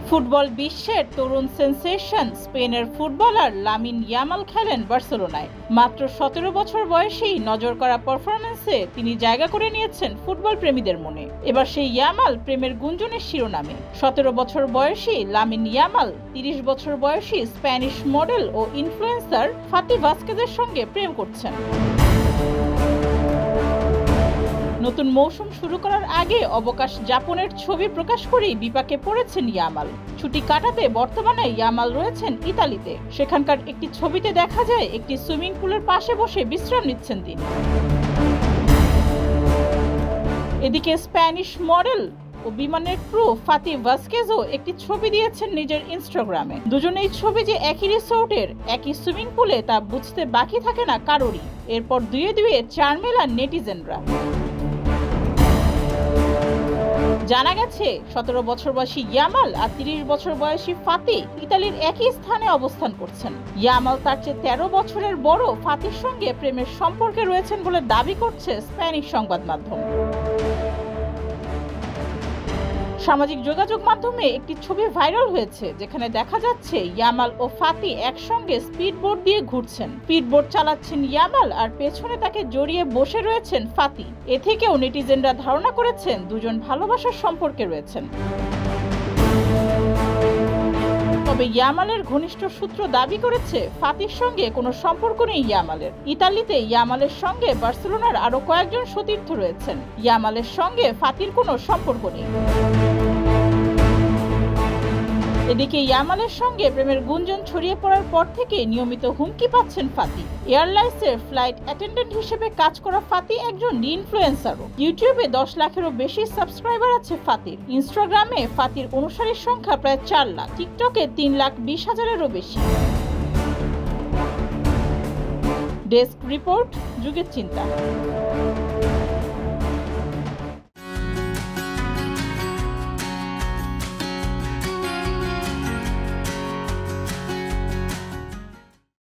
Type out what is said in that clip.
Football বিশ্বের তরুণ sensation স্পেনের footballer Lamine Yamal খেলেন বার্সেলোনায়। মাত্র 17 বছর বয়সেই নজর করা পারফরম্যান্সে তিনি জায়গা করে নিয়েছেন ফুটবল প্রেমীদের মনে। এবার সেই ইয়ামাল প্রেমের গুঞ্জনের শিরোনামে। 17 বছর বয়সী লামিন ইয়ামাল 30 বছর বয়সী স্প্যানিশ মডেল ও ইনফ্লুয়েন্সার ফাতি ভাস্কেজের সঙ্গে প্রেম করছেন। নতুন মৌসুম শুরু করার আগে অবকাশ যাপনের ছবি প্রকাশ করেই বিপাকে পড়েছেন ইয়ামাল। ছুটি কাটাতে বর্তমানে ইয়ামাল রয়েছেন ইতালিতে। সেখানকার একটি ছবিতে দেখা যায় একটি সুইমিং পুলের পাশে বসে বিশ্রাম নিচ্ছেন তিনি। এদিকে স্প্যানিশ মডেল ও বিমানের ক্রু ফাতি ভাস্কেজও একটি ছবি দিয়েছেন নিজের ইনস্টাগ্রামে। দুজনেই ছবি যে একই রিসোর্টের, একই সুইমিং পুলে তা বুঝতে বাকি থাকে না কারোরই। এরপর দুয়ে দুয়ে চার মেলান নেটিজেনরা। জানা গেছে 17 বছর বয়সী ইয়ামাল আর 30 বছর বয়সী ফাতি ইতালির একই স্থানে অবস্থান করছেন। ইয়ামাল তার চেয়ে 13 বছরের বড় ফাতির সঙ্গে প্রেমের সম্পর্কে রয়েছেন বলে দাবি করছে স্প্যানিশ সংবাদ মাধ্যম। সামাজিক যোগাযোগ মাধ্যমে একটি ছবি ভাইরাল হয়েছে, যেখানে দেখা যাচ্ছে ইয়ামাল ও ফাতি একসঙ্গে স্পিডবোট দিয়ে ঘুরছেন। স্পিডবোট চালাচ্ছেন ইয়ামাল আর পেছনে তাকে জড়িয়ে বসে রয়েছেন ফাতি। এ থেকেও নেটিজেনরা ধারণা করেছেন দুজন ভালোবাসার সম্পর্কে রয়েছেন। তবে ইয়ামালের ঘনিষ্ঠ সূত্র দাবি করেছে ফাতির সঙ্গে কোনো সম্পর্ক নেই ইয়ামালের। ইতালিতে ইয়ামালের সঙ্গে বার্সেলোনার আরো কয়েকজন সতীর্থ রয়েছেন। ইয়ামালের সঙ্গে ফাতির কোনো সম্পর্ক নেই। এদিকে ইয়ামালের সঙ্গে প্রেমের গুঞ্জন ছড়িয়ে পড়ার পর থেকে নিয়মিত হুমকি পাচ্ছেন ফাতি। এয়ারলাইন্সের ফ্লাইট অ্যাটেন্ডেন্ট হিসেবে কাজ করা ফাতি একজন ইনফ্লুয়েন্সারও। ইউটিউবে 10 লাখেরও বেশি সাবস্ক্রাইবার আছে ফাতির। ইনস্টাগ্রামে ফাতির অনুসারীর সংখ্যা প্রায় 4 লাখ, টিকটকে 3,20,000-এরও বেশি। ডেস্ক রিপোর্ট, যুগের চিন্তা।